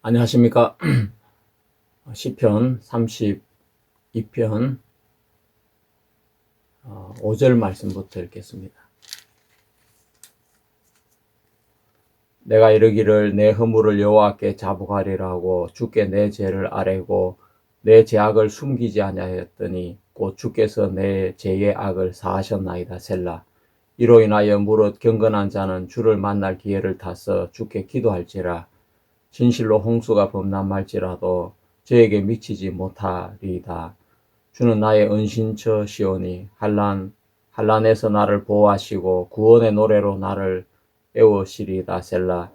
안녕하십니까. 시편 32편 5절 말씀부터 읽겠습니다. 내가 이르기를 내 허물을 여호와께 자복하리라 하고 주께 내 죄를 아뢰고 내 죄악을 숨기지 아니하였더니 곧 주께서 내 죄의 악을 사하셨나이다. 셀라. 이로 인하여 무릇 경건한 자는 주를 만날 기회를 타서 주께 기도할지라. 진실로 홍수가 범람할지라도 저에게 미치지 못하리이다. 주는 나의 은신처시오니 한란에서 나를 보호하시고 구원의 노래로 나를 애워시리이다. 셀라.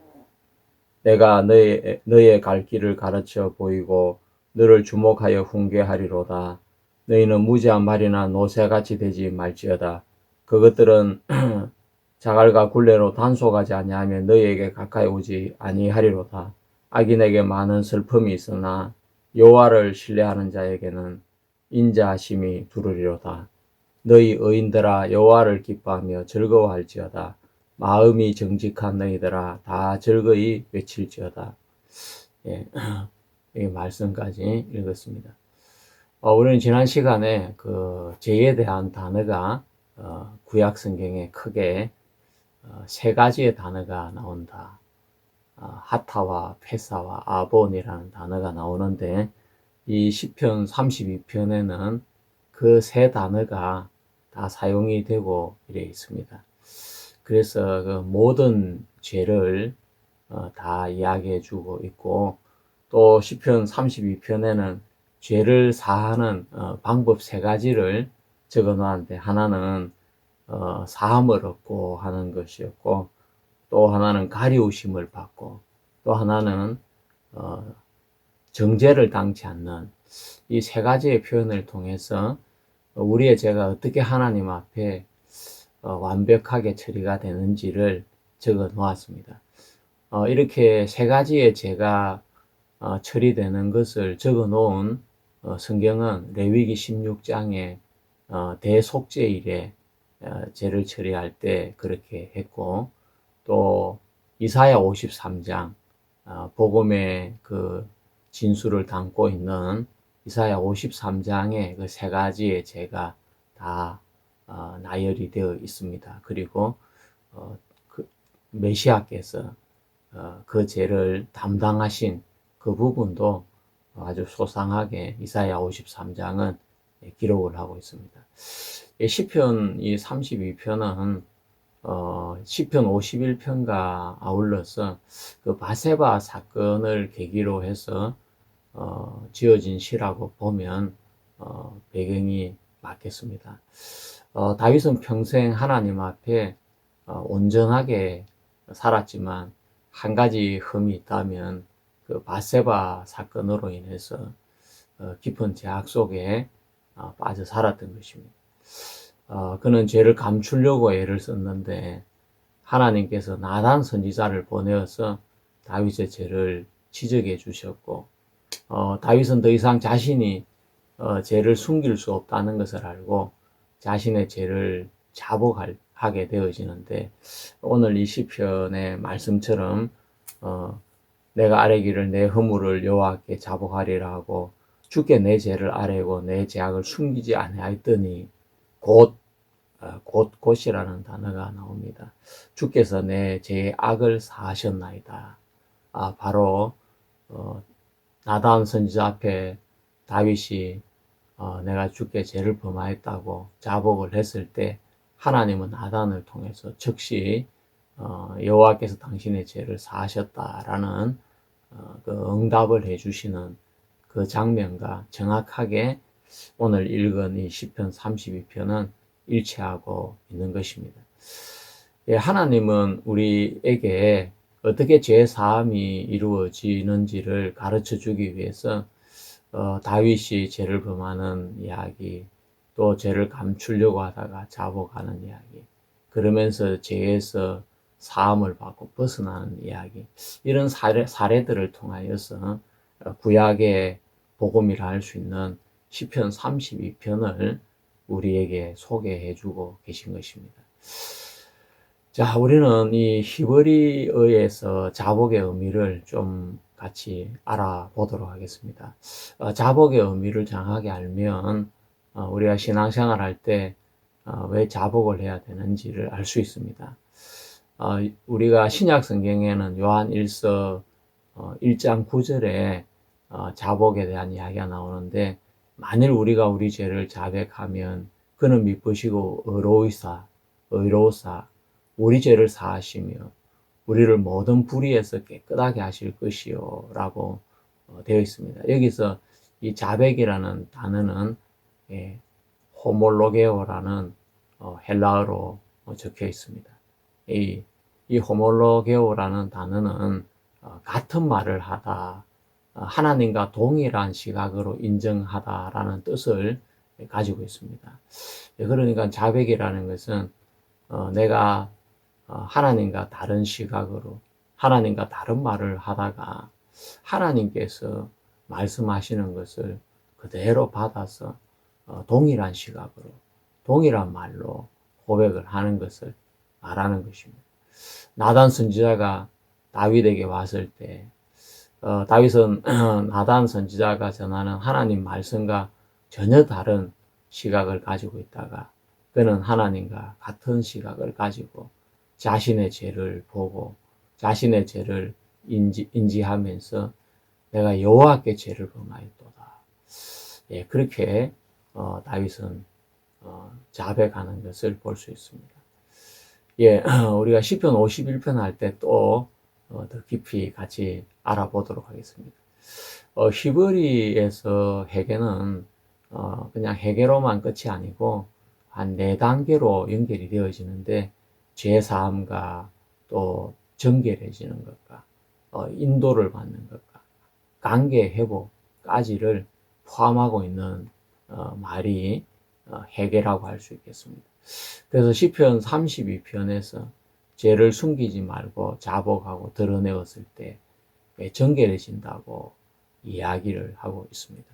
내가 너의 갈 길을 가르쳐 보이고 너를 주목하여 훈계하리로다. 너희는 무지한 말이나 노새같이 되지 말지어다. 그것들은 자갈과 굴레로 단속하지 아니하면 너희에게 가까이 오지 아니하리로다. 악인에게 많은 슬픔이 있으나 여호와를 신뢰하는 자에게는 인자하심이 두르리로다. 너희 의인들아 여호와를 기뻐하며 즐거워할지어다. 마음이 정직한 너희들아 다 즐거이 외칠지어다. 예, 이 말씀까지 읽었습니다. 우리는 지난 시간에 그 죄에 대한 단어가 구약 성경에 크게 세 가지의 단어가 나온다. 하타와 페사와 아본이라는 단어가 나오는데 이 시편 32편에는 그 세 단어가 다 사용이 되고 이래 있습니다. 그래서 그 모든 죄를 다 이야기해 주고 있고 또 시편 32편에는 죄를 사하는 방법 세 가지를 적어 놓았는데 하나는 사함을 얻고 하는 것이었고 또 하나는 가리우심을 받고 또 하나는 정죄를 당치 않는 이 세 가지의 표현을 통해서 우리의 죄가 어떻게 하나님 앞에 완벽하게 처리가 되는지를 적어 놓았습니다. 이렇게 세 가지의 죄가 처리되는 것을 적어 놓은 성경은 레위기 16장에 대속죄일에 죄를 처리할 때 그렇게 했고 또 이사야 53장 복음의 그 진수를 담고 있는 이사야 53장에 그 세 가지의 죄가 다 나열이 되어 있습니다. 그리고 그 메시아께서 그 죄를 담당하신 그 부분도 아주 소상하게 이사야 53장은 기록을 하고 있습니다. 시편 이 32편은 시편 51편과 아울러서 그 바세바 사건을 계기로 해서 지어진 시라고 보면 배경이 맞겠습니다. 다윗은 평생 하나님 앞에 온전하게 살았지만 한 가지 흠이 있다면 그 바세바 사건으로 인해서 깊은 죄악 속에 빠져 살았던 것입니다. 그는 죄를 감추려고 애를 썼는데 하나님께서 나단 선지자를 보내어서 다윗의 죄를 지적해 주셨고 다윗은 더 이상 자신이 죄를 숨길 수 없다는 것을 알고 자신의 죄를 자복하게 되어지는데 오늘 이 시편의 말씀처럼 내가 아뢰기를 내 허물을 여호와께 자복하리라 하고 주께 내 죄를 아뢰고 내 죄악을 숨기지 아니하였더니 곧이라는 단어가 나옵니다. 주께서 내 죄의 악을 사하셨나이다. 바로 나단 선지자 앞에 다윗이 내가 주께 죄를 범하였다고 자복을 했을 때 하나님은 나단을 통해서 즉시 여호와께서 당신의 죄를 사하셨다라는 그 응답을 해주시는 그 장면과 정확하게 오늘 읽은 이 시편 32편은 일치하고 있는 것입니다. 하나님은 우리에게 어떻게 죄 사함이 이루어지는지를 가르쳐 주기 위해서 다윗이 죄를 범하는 이야기, 또 죄를 감추려고 하다가 자복하는 이야기, 그러면서 죄에서 사함을 받고 벗어나는 이야기, 이런 사례들을 통하여서 구약의 복음이라 할 수 있는 시편 32편을 우리에게 소개해 주고 계신 것입니다. 자, 우리는 이 히브리어에서 자복의 의미를 좀 같이 알아보도록 하겠습니다. 자복의 의미를 정확하게 알면 우리가 신앙생활 할 때 왜 자복을 해야 되는지를 알 수 있습니다. 우리가 신약 성경에는 요한 1서 1장 9절에 자복에 대한 이야기가 나오는데, 만일 우리가 우리 죄를 자백하면 그는 미쁘시고 의로우사 우리 죄를 사하시며 우리를 모든 불의에서 깨끗하게 하실 것이요 라고 되어 있습니다. 여기서 이 자백이라는 단어는 호몰로게오라는 헬라어로 적혀 있습니다. 이 호몰로게오라는 단어는 같은 말을 하다, 하나님과 동일한 시각으로 인정하다라는 뜻을 가지고 있습니다. 그러니까 자백이라는 것은 내가 하나님과 다른 시각으로, 하나님과 다른 말을 하다가 하나님께서 말씀하시는 것을 그대로 받아서 동일한 시각으로, 동일한 말로 고백을 하는 것을 말하는 것입니다. 나단 선지자가 다윗에게 왔을 때 다윗은 나단 선지자가 전하는 하나님 말씀과 전혀 다른 시각을 가지고 있다가 그는 하나님과 같은 시각을 가지고 자신의 죄를 보고 자신의 죄를 인지하면서 내가 여호와께 죄를 범하였도다. 그렇게 다윗은 자백하는 것을 볼 수 있습니다. 우리가 시편 51편 할 때 또 더 깊이 같이 알아보도록 하겠습니다. 히브리에서 회개는 그냥 회개로만 끝이 아니고 한 4단계로 연결이 되어지는데, 죄사함과 또 정결해지는 것과 인도를 받는 것과 관계 회복까지를 포함하고 있는 말이 회개라고 할 수 있겠습니다. 그래서 시편 32편에서 죄를 숨기지 말고 자복하고 드러내었을 때 정결해진다고 이야기를 하고 있습니다.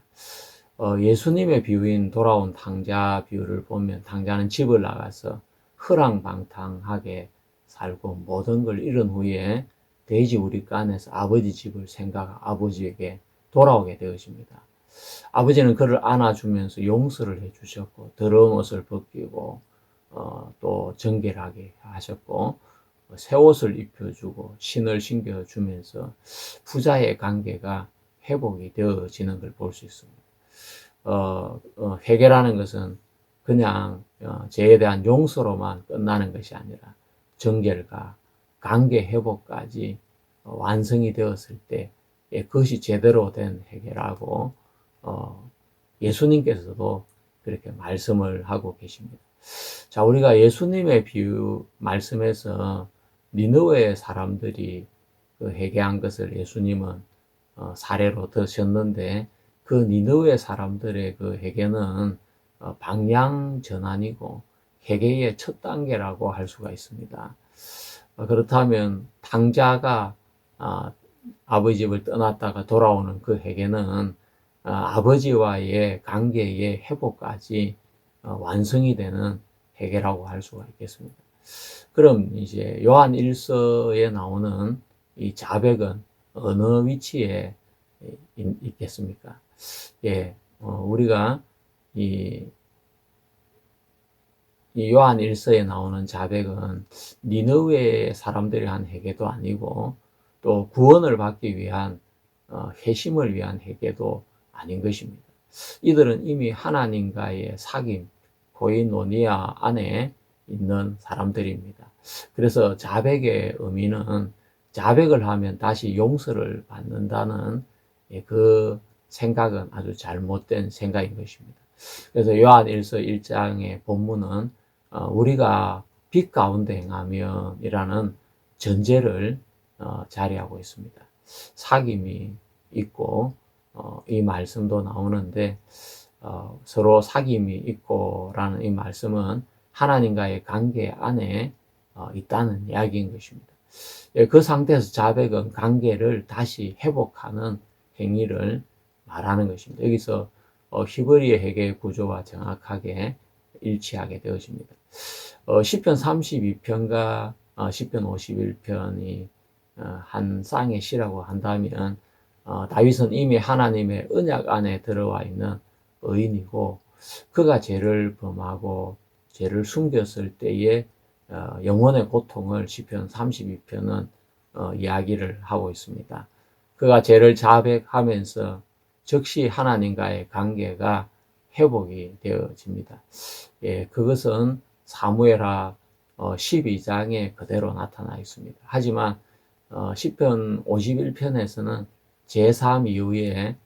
예수님의 비유인 돌아온 탕자 비유를 보면 탕자는 집을 나가서 허랑방탕하게 살고 모든 걸 잃은 후에 돼지 우릿간에서 아버지 집을 생각하고 아버지에게 돌아오게 되어집니다. 아버지는 그를 안아주면서 용서를 해주셨고 더러운 옷을 벗기고 또 정결하게 하셨고 새 옷을 입혀주고 신을 신겨주면서 부자의 관계가 회복이 되어지는 걸 볼 수 있습니다. 회개라는 것은 그냥 죄에 대한 용서로만 끝나는 것이 아니라 정결과 관계 회복까지 완성이 되었을 때 그것이 제대로 된 회개라고 예수님께서도 그렇게 말씀을 하고 계십니다. 자, 우리가 예수님의 비유 말씀에서 니느웨 사람들이 그 회개한 것을 예수님은 사례로 드셨는데, 그 니느웨 사람들의 그 회개는 방향 전환이고 회개의 첫 단계라고 할 수가 있습니다. 그렇다면 탕자가 아버지 집을 떠났다가 돌아오는 그 회개는 아버지와의 관계의 회복까지 완성이 되는 회개라고 할 수가 있겠습니다. 그럼 이제 요한 1서에 나오는 이 자백은 어느 위치에 있겠습니까? 우리가 이 요한 1서에 나오는 자백은 니느웨 사람들이 한 회개도 아니고 또 구원을 받기 위한 회심을 위한 회개도 아닌 것입니다. 이들은 이미 하나님과의 사귐, 코이노니아 안에 있는 사람들입니다. 그래서 자백의 의미는 자백을 하면 다시 용서를 받는다는 그 생각은 아주 잘못된 생각인 것입니다. 그래서 요한 1서 1장의 본문은 우리가 빛 가운데 행하면 이라는 전제를 자리하고 있습니다. 사귐이 있고 이 말씀도 나오는데 서로 사귐이 있고라는 이 말씀은 하나님과의 관계 안에 있다는 이야기인 것입니다. 그 상태에서 자백은 관계를 다시 회복하는 행위를 말하는 것입니다. 여기서 히브리의 회개의 구조와 정확하게 일치하게 되어집니다. 시편 32편과 시편 51편이 한 쌍의 시라고 한다면 다윗은 이미 하나님의 언약 안에 들어와 있는 의인이고, 그가 죄를 범하고 죄를 숨겼을 때의 영혼의 고통을 시편 32편은 이야기를 하고 있습니다. 그가 죄를 자백하면서 즉시 하나님과의 관계가 회복이 되어집니다. 예, 그것은 사무엘하 12장에 그대로 나타나 있습니다. 하지만 시편 51편에서는 제3 이후에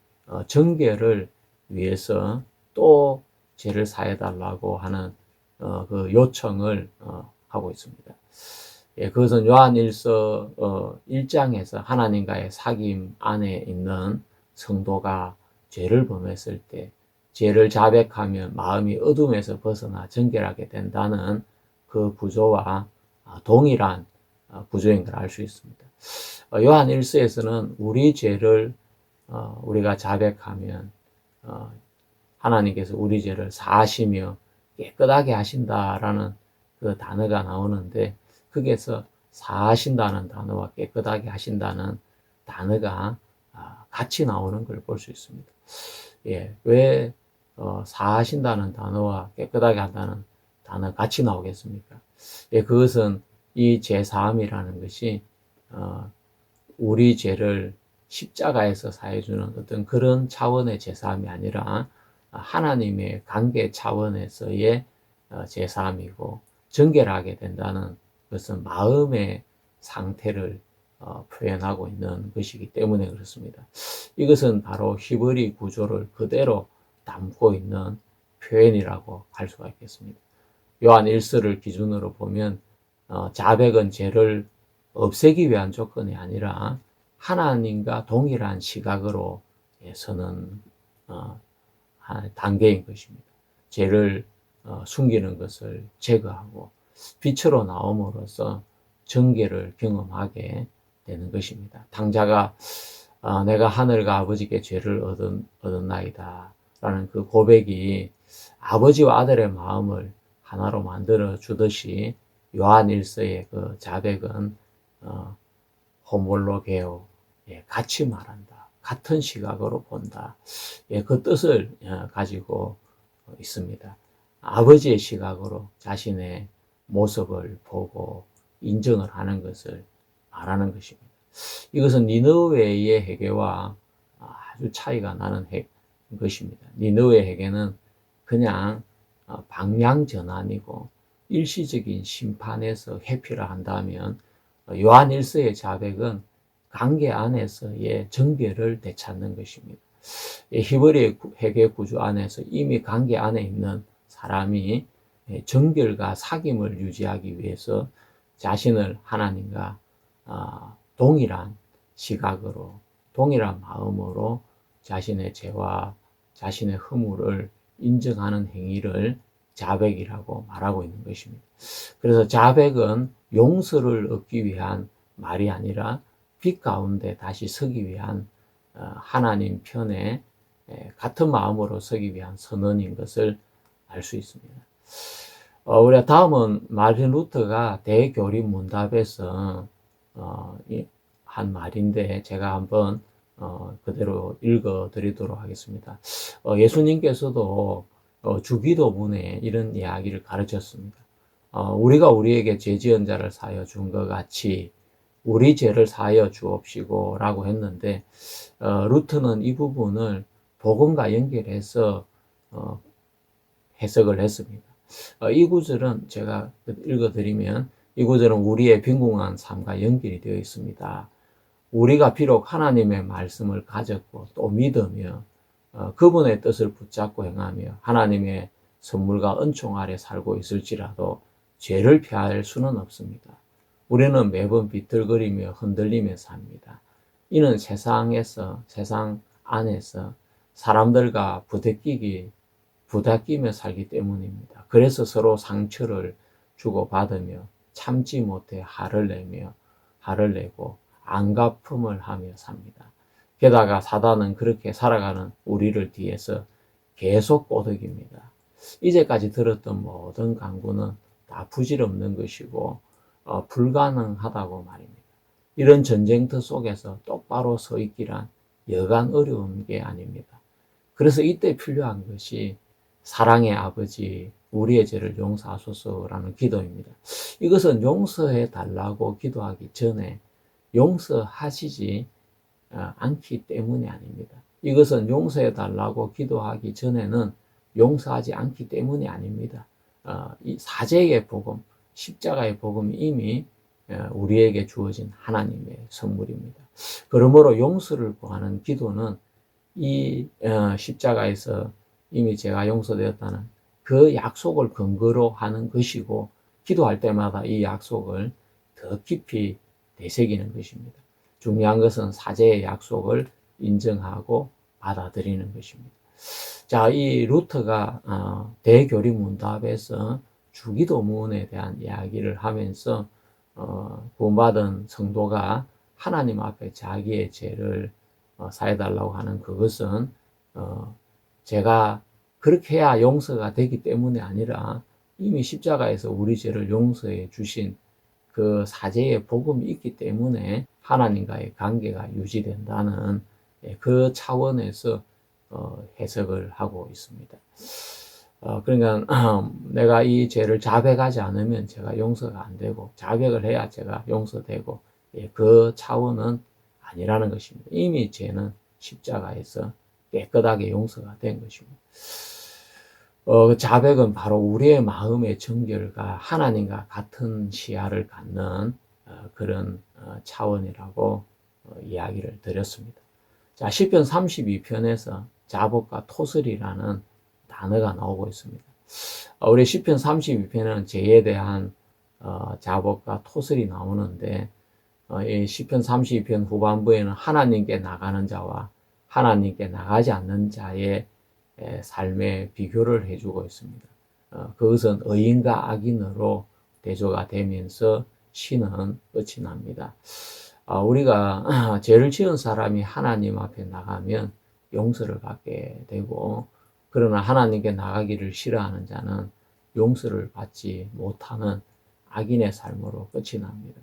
정결을 위해서 또 죄를 사해달라고 하는 그 요청을 하고 있습니다. 예, 그것은 요한일서 1장에서 하나님과의 사귐 안에 있는 성도가 죄를 범했을 때 죄를 자백하면 마음이 어둠에서 벗어나 정결하게 된다는 그 구조와 동일한 구조인 걸 알 수 있습니다. 요한 1서에서는 우리 죄를 우리가 자백하면 하나님께서 우리 죄를 사하시며 깨끗하게 하신다라는 그 단어가 나오는데, 거기에서 사하신다는 단어와 깨끗하게 하신다는 단어가 같이 나오는 걸 볼 수 있습니다. 예, 왜 사하신다는 단어와 깨끗하게 한다는 단어 같이 나오겠습니까? 예, 그것은 이 죄사함이라는 것이 우리 죄를 십자가에서 사해주는 어떤 그런 차원의 죄사함이 아니라 하나님의 관계 차원에서의 죄사함이고, 정결하게 된다는 것은 마음의 상태를 표현하고 있는 것이기 때문에 그렇습니다. 이것은 바로 히브리 구조를 그대로 담고 있는 표현이라고 할 수가 있겠습니다. 요한 1서를 기준으로 보면 자백은 죄를 없애기 위한 조건이 아니라 하나님과 동일한 시각으로 서는 단계인 것입니다. 죄를 숨기는 것을 제거하고 빛으로 나옴으로써 정죄를 경험하게 되는 것입니다. 당자가 내가 하늘과 아버지께 죄를 얻었나이다 라는 그 고백이 아버지와 아들의 마음을 하나로 만들어 주듯이, 요한 1서의 그 자백은 호몰로게오, 같이 말한다, 같은 시각으로 본다, 그 뜻을 가지고 있습니다. 아버지의 시각으로 자신의 모습을 보고 인정을 하는 것을 말하는 것입니다. 이것은 니느웨의 회개와 아주 차이가 나는 것입니다. 니느웨 회개는 그냥 방향 전환이고 일시적인 심판에서 회피를 한다면, 요한 1서의 자백은 관계 안에서의 정결을 되찾는 것입니다. 히브리 회개 구조 안에서 이미 관계 안에 있는 사람이 정결과 사귐을 유지하기 위해서 자신을 하나님과 동일한 시각으로, 동일한 마음으로 자신의 죄와 자신의 허물을 인정하는 행위를 자백이라고 말하고 있는 것입니다. 그래서 자백은 용서를 얻기 위한 말이 아니라 빛 가운데 다시 서기 위한 하나님 편에 같은 마음으로 서기 위한 선언인 것을 알 수 있습니다. 우리가 다음은 마르틴 루터가 대교리 문답에서 한 말인데, 제가 한번 그대로 읽어 드리도록 하겠습니다. 예수님께서도 주기도문에 이런 이야기를 가르쳤습니다. 우리가 우리에게 죄 지은 자를 사하여 준 것 같이 우리 죄를 사하여 주옵시고 라고 했는데, 루터는 이 부분을 복음과 연결해서 해석을 했습니다. 이 구절은 제가 읽어드리면, 이 구절은 우리의 빈궁한 삶과 연결이 되어 있습니다. 우리가 비록 하나님의 말씀을 가졌고 또 믿으며 그분의 뜻을 붙잡고 행하며 하나님의 선물과 은총 아래 살고 있을지라도 죄를 피할 수는 없습니다. 우리는 매번 비틀거리며 흔들리며 삽니다. 이는 세상 안에서 사람들과 부대끼며 살기 때문입니다. 그래서 서로 상처를 주고받으며 참지 못해 화를 내고 안갚음을 하며 삽니다. 게다가 사단은 그렇게 살아가는 우리를 뒤에서 계속 꼬드깁니다. 이제까지 들었던 모든 강구는 다 부질없는 것이고 불가능하다고 말입니다. 이런 전쟁터 속에서 똑바로 서 있기란 여간 어려운 게 아닙니다. 그래서 이때 필요한 것이 사랑의 아버지 우리의 죄를 용서하소서라는 기도입니다. 이것은 용서해 달라고 기도하기 전에 용서하시지 않기 때문이 아닙니다. 이것은 용서해 달라고 기도하기 전에는 용서하지 않기 때문이 아닙니다. 이 사제의 복음, 십자가의 복음이 이미 우리에게 주어진 하나님의 선물입니다. 그러므로 용서를 구하는 기도는 이 십자가에서 이미 제가 용서되었다는 그 약속을 근거로 하는 것이고, 기도할 때마다 이 약속을 더 깊이 되새기는 것입니다. 중요한 것은 사제의 약속을 인정하고 받아들이는 것입니다. 자, 이 루터가 대교리문답에서 주기도문에 대한 이야기를 하면서 구원받은 성도가 하나님 앞에 자기의 죄를 사해달라고 하는 그것은 제가 그렇게 해야 용서가 되기 때문이 아니라 이미 십자가에서 우리 죄를 용서해 주신 그 사제의 복음이 있기 때문에 하나님과의 관계가 유지된다는 그 차원에서 해석을 하고 있습니다. 그러니까 내가 이 죄를 자백하지 않으면 제가 용서가 안 되고, 자백을 해야 제가 용서되고, 그 차원은 아니라는 것입니다. 이미 죄는 십자가에서 깨끗하게 용서가 된 것입니다. 자백은 바로 우리의 마음의 정결과 하나님과 같은 시야를 갖는 그런 차원이라고 이야기를 드렸습니다. 자, 시편 32편에서 자복과 토설이라는 단어가 나오고 있습니다. 우리 시편 32편은 죄에 대한 자복과 토설이 나오는데, 이 시편 32편 후반부에는 하나님께 나가는 자와 하나님께 나가지 않는 자의 삶의 비교를 해주고 있습니다. 그것은 의인과 악인으로 대조가 되면서 시는 끝이 납니다. 우리가 죄를 지은 사람이 하나님 앞에 나가면 용서를 받게 되고, 그러나 하나님께 나가기를 싫어하는 자는 용서를 받지 못하는 악인의 삶으로 끝이 납니다.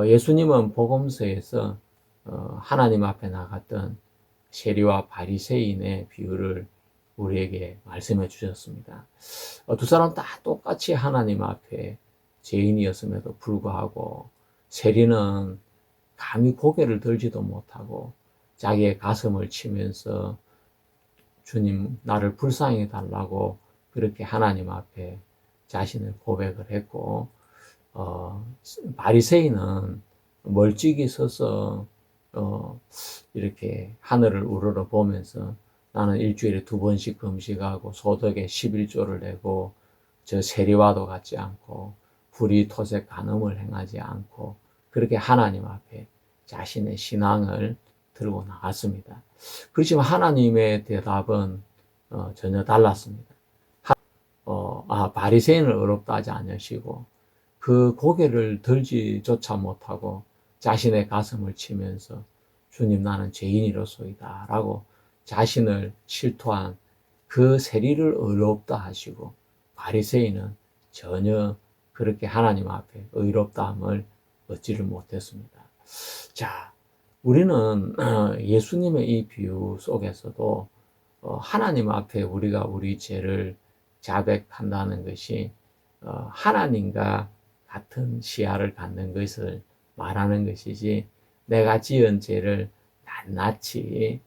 예수님은 복음서에서 하나님 앞에 나갔던 세리와 바리새인의 비유를 우리에게 말씀해 주셨습니다. 두 사람 다 똑같이 하나님 앞에 죄인이었음에도 불구하고 세리는 감히 고개를 들지도 못하고 자기의 가슴을 치면서 주님, 나를 불쌍히 달라고 그렇게 하나님 앞에 자신을 고백을 했고, 바리새인은 멀찍이 서서 이렇게 하늘을 우러러 보면서 나는 일주일에 2번씩 금식하고 소득의 11조를 내고 저 세리와도 같지 않고 불의 토색 간음을 행하지 않고 그렇게 하나님 앞에 자신의 신앙을 들고 나갔습니다. 그렇지만 하나님의 대답은 전혀 달랐습니다. 바리새인을 의롭다 하지 않으시고 그 고개를 들지조차 못하고 자신의 가슴을 치면서 주님, 나는 죄인이로소이다 라고 자신을 실토한 그 세리를 의롭다 하시고, 바리새인은 전혀 그렇게 하나님 앞에 의롭다함을 얻지를 못했습니다. 자, 우리는 예수님의 이 비유 속에서도 하나님 앞에 우리가 우리 죄를 자백한다는 것이 하나님과 같은 시야를 갖는 것을 말하는 것이지, 내가 지은 죄를 낱낱이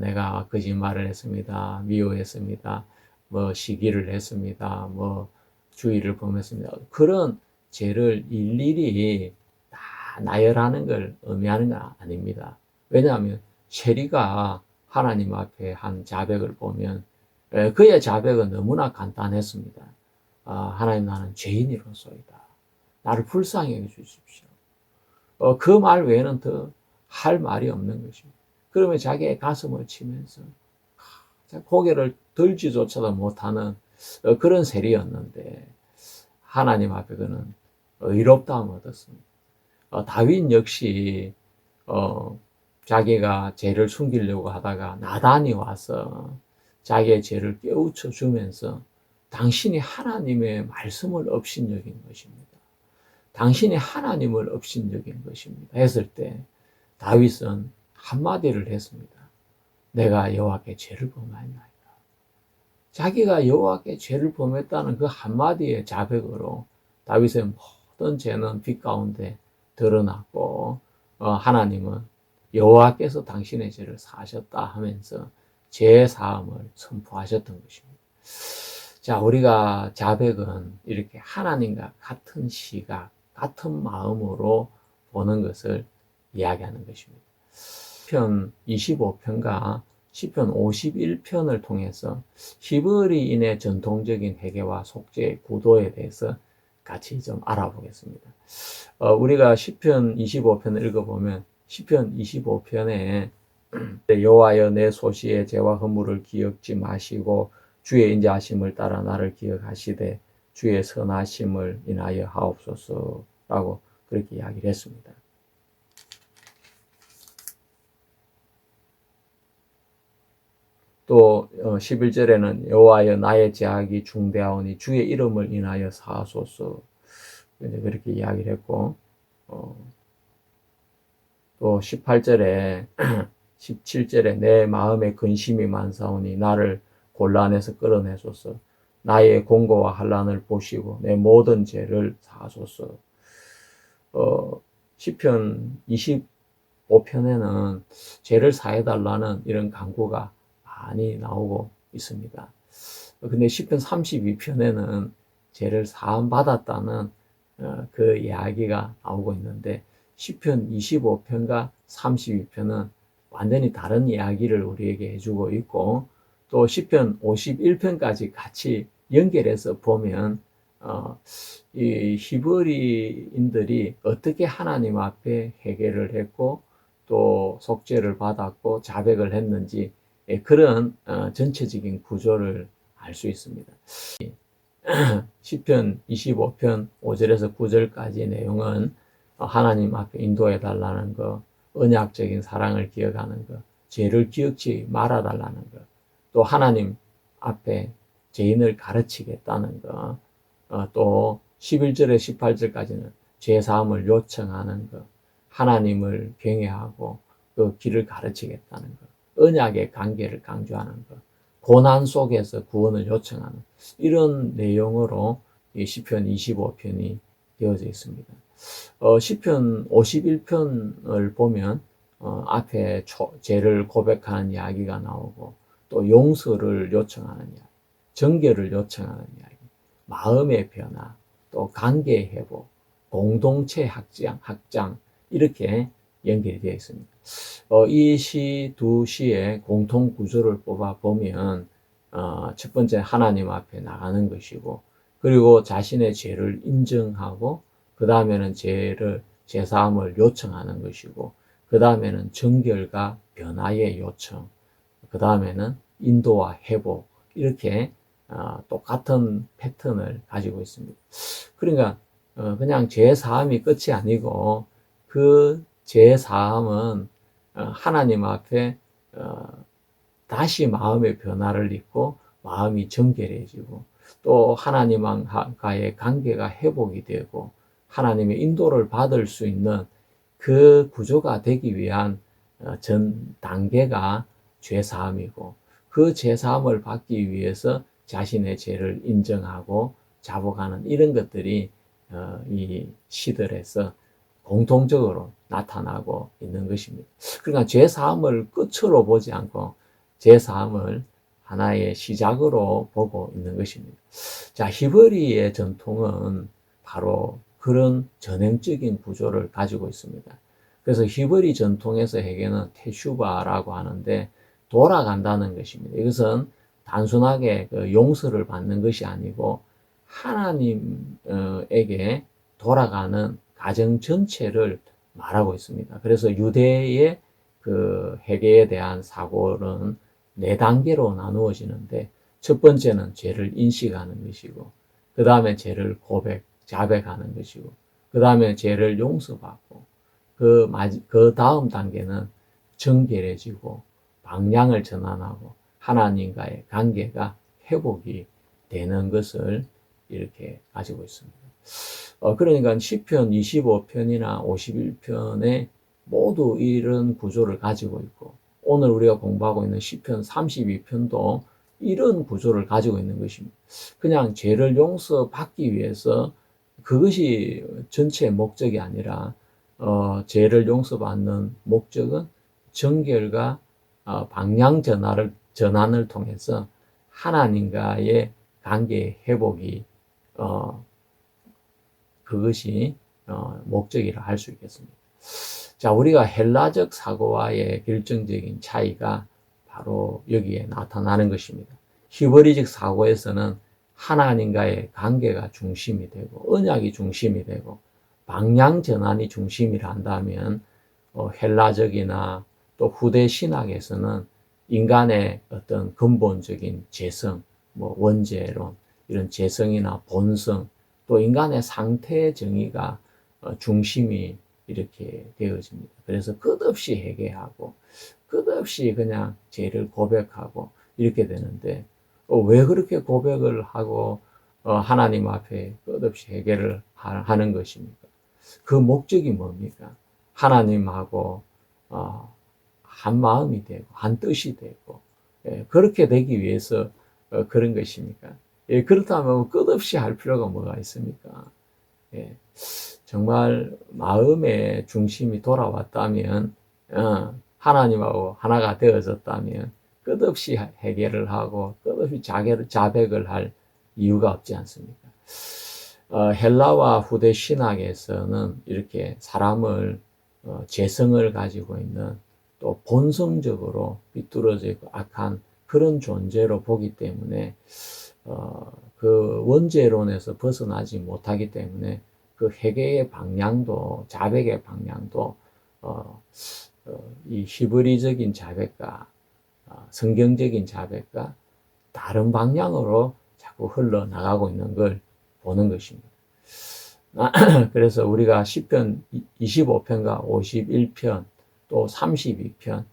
내가 거짓말을 했습니다, 미워했습니다, 뭐 시기를 했습니다, 뭐 주의를 범했습니다, 그런 죄를 일일이 다 나열하는 걸 의미하는 건 아닙니다. 왜냐하면 세리가 하나님 앞에 한 자백을 보면 그의 자백은 너무나 간단했습니다. 하나님, 나는 죄인이로소이다. 나를 불쌍히 해주십시오. 그 말 외에는 더 할 말이 없는 것입니다. 그러면 자기의 가슴을 치면서 고개를 들지조차도 못하는 그런 세리였는데, 하나님 앞에 그는 의롭다함을 얻었습니다. 다윗 역시 자기가 죄를 숨기려고 하다가 나단이 와서 자기의 죄를 깨우쳐 주면서 당신이 하나님의 말씀을 업신여긴 것입니다, 당신이 하나님을 업신여긴 것입니다 했을 때, 다윗은 한마디를 했습니다. 내가 여호와께 죄를 범하였나이다. 자기가 여호와께 죄를 범했다는 그 한마디의 자백으로 다윗의 모든 죄는 빛 가운데 드러났고 하나님은 여호와께서 당신의 죄를 사하셨다 하면서 죄 사함을 선포하셨던 것입니다. 자, 우리가 자백은 이렇게 하나님과 같은 시각, 같은 마음으로 보는 것을 이야기하는 것입니다. 시편 25편과 시편 51편을 통해서 히브리인의 전통적인 회개와 속죄의 구도에 대해서 같이 좀 알아보겠습니다. 우리가 시편 25편을 읽어보면 시편 25편에 여호와여 내 소시의 죄와 허물을 기억지 마시고 주의 인자하심을 따라 나를 기억하시되 주의 선하심을 인하여 하옵소서라고 그렇게 이야기를 했습니다. 또 11절에는 여호와여 나의 죄악이 중대하오니 주의 이름을 인하여 사하소서 그렇게 이야기를 했고 또 18절에 17절에 내 마음에 근심이 많사오니 나를 곤란에서 끌어내소서 나의 공고와 환난을 보시고 내 모든 죄를 사하소서. 시편 25편에는 죄를 사해달라는 이런 간구가 많이 나오고 있습니다. 근데 시편 32편에는 죄를 사함 받았다는 그 이야기가 나오고 있는데 시편 25편과 32편은 완전히 다른 이야기를 우리에게 해주고 있고 또 시편 51편까지 같이 연결해서 보면 이 히브리인들이 어떻게 하나님 앞에 회개를 했고 또 속죄를 받았고 자백을 했는지 그런 전체적인 구조를 알 수 있습니다. 시편 25편 5절에서 9절까지 내용은 하나님 앞에 인도해 달라는 것, 언약적인 사랑을 기억하는 것, 죄를 기억지 말아 달라는 것, 또 하나님 앞에 죄인을 가르치겠다는 것, 또 11절에 18절까지는 죄 사함을 요청하는 것, 하나님을 경외하고 그 길을 가르치겠다는 것, 언약의 관계를 강조하는 것, 고난 속에서 구원을 요청하는 이런 내용으로 이 시편 25편이 되어져 있습니다. 시편 51편을 보면 앞에 죄를 고백하는 이야기가 나오고 또 용서를 요청하는 이야기, 정결을 요청하는 이야기, 마음의 변화, 또 관계의 회복, 공동체 확장 이렇게 연결이 되어 있습니다. 이 시 두 시의 공통 구조를 뽑아 보면 첫 번째 하나님 앞에 나가는 것이고 그리고 자신의 죄를 인정하고 그 다음에는 죄 사함을 요청하는 것이고 그 다음에는 정결과 변화의 요청, 그 다음에는 인도와 회복 이렇게 똑같은 패턴을 가지고 있습니다. 그러니까 그냥 죄 사함이 끝이 아니고 그 죄 사함은 하나님 앞에 다시 마음의 변화를 입고 마음이 정결해지고 또 하나님과의 관계가 회복이 되고 하나님의 인도를 받을 수 있는 그 구조가 되기 위한 전 단계가 죄사함이고 그 죄사함을 받기 위해서 자신의 죄를 인정하고 자복하는 이런 것들이 이 시들에서 공통적으로 나타나고 있는 것입니다. 그러니까 죄사함을 끝으로 보지 않고 죄사함을 하나의 시작으로 보고 있는 것입니다. 자, 히브리의 전통은 바로 그런 전형적인 구조를 가지고 있습니다. 그래서 히브리 전통에서 회개는 테슈바라고 하는데 돌아간다는 것입니다. 이것은 단순하게 그 용서를 받는 것이 아니고 하나님에게 돌아가는 가정 전체를 말하고 있습니다. 그래서 유대의 그 회개에 대한 사고는 4단계로 나누어지는데 첫 번째는 죄를 인식하는 것이고 그 다음에 죄를 자백하는 것이고 그 다음에 죄를 용서받고 그 다음 단계는 정결해지고 방향을 전환하고 하나님과의 관계가 회복이 되는 것을 이렇게 가지고 있습니다. 그러니까 시편 25편이나 51편의 모두 이런 구조를 가지고 있고, 오늘 우리가 공부하고 있는 시편 32편도 이런 구조를 가지고 있는 것입니다. 그냥 죄를 용서받기 위해서, 그것이 전체의 목적이 아니라 죄를 용서받는 목적은 정결과 방향 전환을 통해서 하나님과의 관계 회복이 그것이 목적이라 할 수 있겠습니다. 자, 우리가 헬라적 사고와의 결정적인 차이가 바로 여기에 나타나는 것입니다. 히브리적 사고에서는 하나님과의 관계가 중심이 되고 언약이 중심이 되고 방향 전환이 중심이라 한다면, 헬라적이나 또 후대 신학에서는 인간의 어떤 근본적인 재성, 원죄론, 이런 재성이나 본성, 또 인간의 상태의 정의가 중심이 이렇게 되어집니다. 그래서 끝없이 회개하고 끝없이 그냥 죄를 고백하고 이렇게 되는데, 왜 그렇게 고백을 하고 하나님 앞에 끝없이 회개를 하는 것입니까? 그 목적이 뭡니까? 하나님하고 한 마음이 되고 한 뜻이 되고, 그렇게 되기 위해서 그런 것입니까? 그렇다면 끝없이 할 필요가 뭐가 있습니까? 정말 마음의 중심이 돌아왔다면, 하나님하고 하나가 되어졌다면 끝없이 회개를 하고 끝없이 자백을 할 이유가 없지 않습니까? 헬라와 후대 신학에서는 이렇게 사람을 재성을 가지고 있는, 또 본성적으로 비뚤어져 있고 악한 그런 존재로 보기 때문에 그 원죄론에서 벗어나지 못하기 때문에 그 회개의 방향도, 자백의 방향도 이 히브리적인 자백과 성경적인 자백과 다른 방향으로 자꾸 흘러나가고 있는 걸 보는 것입니다. 그래서 우리가 시편 25편과 51편 또 32편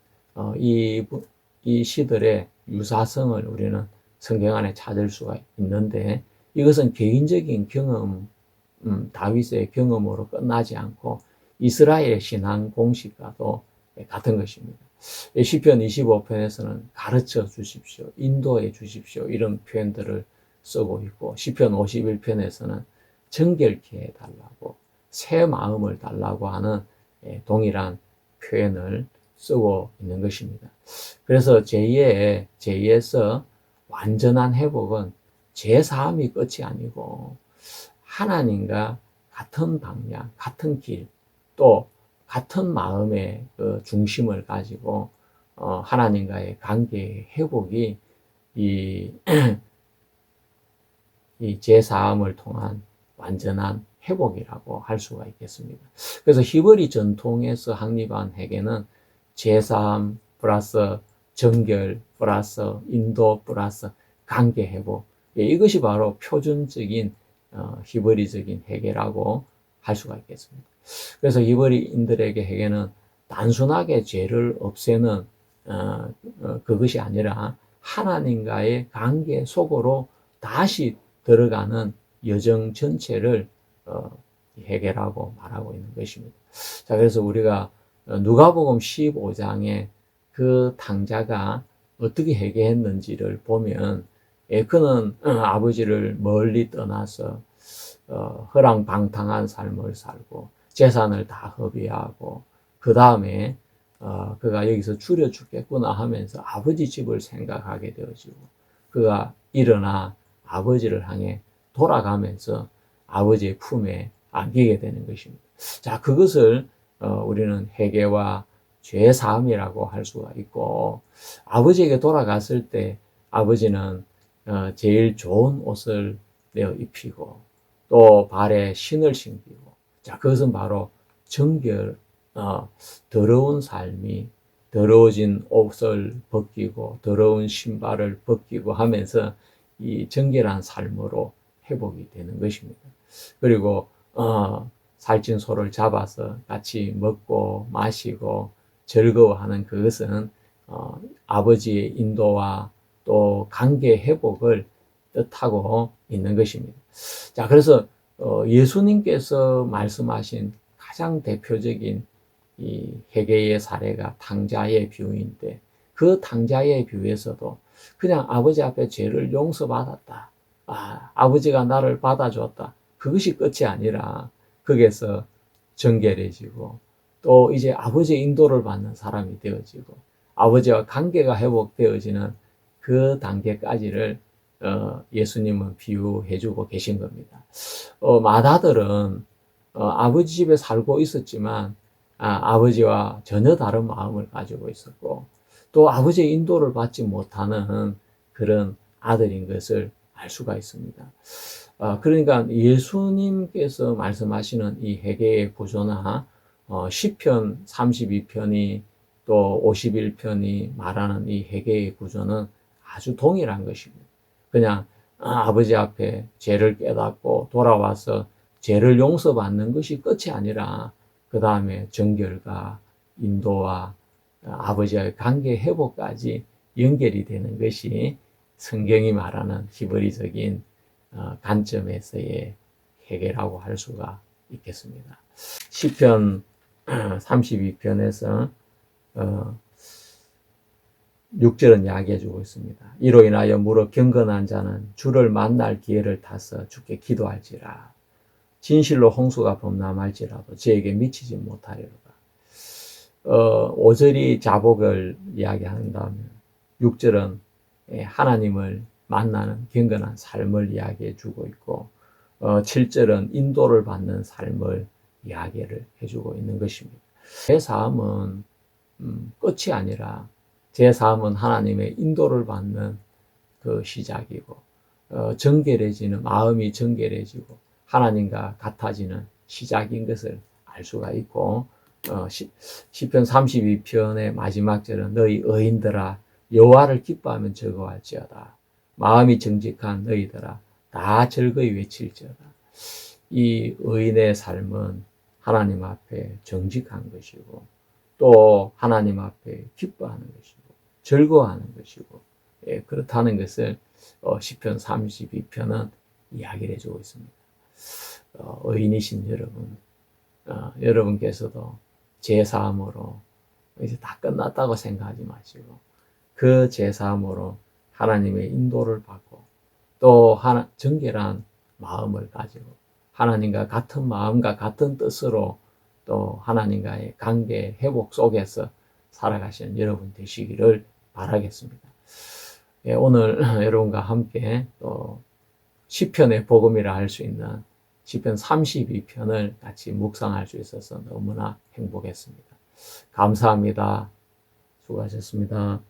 이 시들의 유사성을 우리는 성경 안에 찾을 수가 있는데, 이것은 개인적인 경험, 다윗의 경험으로 끝나지 않고 이스라엘의 신앙 공식과도 같은 것입니다. 시편 25편에서는 가르쳐 주십시오, 인도해 주십시오, 이런 표현들을 쓰고 있고, 시편 51편에서는 정결케 해달라고, 새 마음을 달라고 하는 동일한 표현을 쓰고 있는 것입니다. 그래서 제2에서 완전한 회복은 제3이 끝이 아니고 하나님과 같은 방향, 같은 길, 또 같은 마음의 그 중심을 가지고 하나님과의 관계의 회복이 이 제3을 통한 완전한 회복이라고 할 수가 있겠습니다. 그래서 히브리 전통에서 확립한 회개는 제3 플러스 정결 플러스 인도 플러스 관계 회복, 이것이 바로 표준적인 히브리적인 회개라고 할 수가 있겠습니다. 그래서 히브리인들에게 회개는 단순하게 죄를 없애는 그것이 아니라 하나님과의 관계 속으로 다시 들어가는 여정 전체를 회개라고 말하고 있는 것입니다. 자, 그래서 우리가 누가복음 15장에 그 탕자가 어떻게 회개했는지를 보면, 그는 아버지를 멀리 떠나서 허랑방탕한 삶을 살고 재산을 다 허비하고, 그 다음에 그가 여기서 줄여 죽겠구나 하면서 아버지 집을 생각하게 되어지고, 그가 일어나 아버지를 향해 돌아가면서 아버지의 품에 안기게 되는 것입니다. 자, 그것을 우리는 회개와 죄 사함이라고 할 수가 있고, 아버지에게 돌아갔을 때 아버지는 제일 좋은 옷을 내어 입히고 또 발에 신을 신기고, 자, 그것은 바로 정결, 더러운 삶이 더러워진 옷을 벗기고 더러운 신발을 벗기고 하면서 이 정결한 삶으로 회복이 되는 것입니다. 그리고 살찐 소를 잡아서 같이 먹고 마시고 즐거워하는 그것은 아버지의 인도와 또 관계 회복을 뜻하고 있는 것입니다. 자, 그래서 예수님께서 말씀하신 가장 대표적인 이 회개의 사례가 탕자의 비유인데, 그 탕자의 비유에서도 그냥 아버지 앞에 죄를 용서받았다, 아버지가 나를 받아줬다, 그것이 끝이 아니라 거기에서 정결해지고, 또 이제 아버지의 인도를 받는 사람이 되어지고, 아버지와 관계가 회복되어지는 그 단계까지를 예수님은 비유해주고 계신 겁니다. 맏아들은 아버지 집에 살고 있었지만 아버지와 전혀 다른 마음을 가지고 있었고, 또 아버지의 인도를 받지 못하는 그런 아들인 것을 알 수가 있습니다. 그러니까 예수님께서 말씀하시는 이 회개의 구조나 시편 32편이 또 51편이 말하는 이 회개의 구조는 아주 동일한 것입니다. 그냥 아버지 앞에 죄를 깨닫고 돌아와서 죄를 용서받는 것이 끝이 아니라 그 다음에 정결과 인도와 아버지와의 관계 회복까지 연결이 되는 것이 성경이 말하는 히브리적인 관점에서의 회개라고 할 수가 있겠습니다. 시편 32편에서 6절은 이야기해주고 있습니다. 이로 인하여 무릇 경건한 자는 주를 만날 기회를 타서 주께 기도할지라. 진실로 홍수가 범람할지라도 저에게 미치지 못하리로다. 5절이 자복을 이야기한다면 6절은 하나님을 만나는 경건한 삶을 이야기해 주고 있고, 7절은 인도를 받는 삶을 이야기를 해주고 있는 것입니다. 제 삶은 끝이 아니라 제 삶은 하나님의 인도를 받는 그 시작이고, 정결해지는, 마음이 정결해지고 하나님과 같아지는 시작인 것을 알 수가 있고, 시편 32편의 마지막 절은 너희 의인들아 여호와를 기뻐하면 즐거워할지어다. 마음이 정직한 너희들아 다 즐거이 외칠지어다. 이 의인의 삶은 하나님 앞에 정직한 것이고, 또 하나님 앞에 기뻐하는 것이고 즐거워하는 것이고, 그렇다는 것을 시편 32편은 이야기를 해주고 있습니다. 의인이신 여러분, 여러분께서도 제사함으로 이제 다 끝났다고 생각하지 마시고, 그 제사함으로 하나님의 인도를 받고, 또 정결한 마음을 가지고 하나님과 같은 마음과 같은 뜻으로 또 하나님과의 관계 회복 속에서 살아가시는 여러분 되시기를 바라겠습니다. 오늘 여러분과 함께 또 시편의 복음이라 할 수 있는 시편 32편을 같이 묵상할 수 있어서 너무나 행복했습니다. 감사합니다. 수고하셨습니다.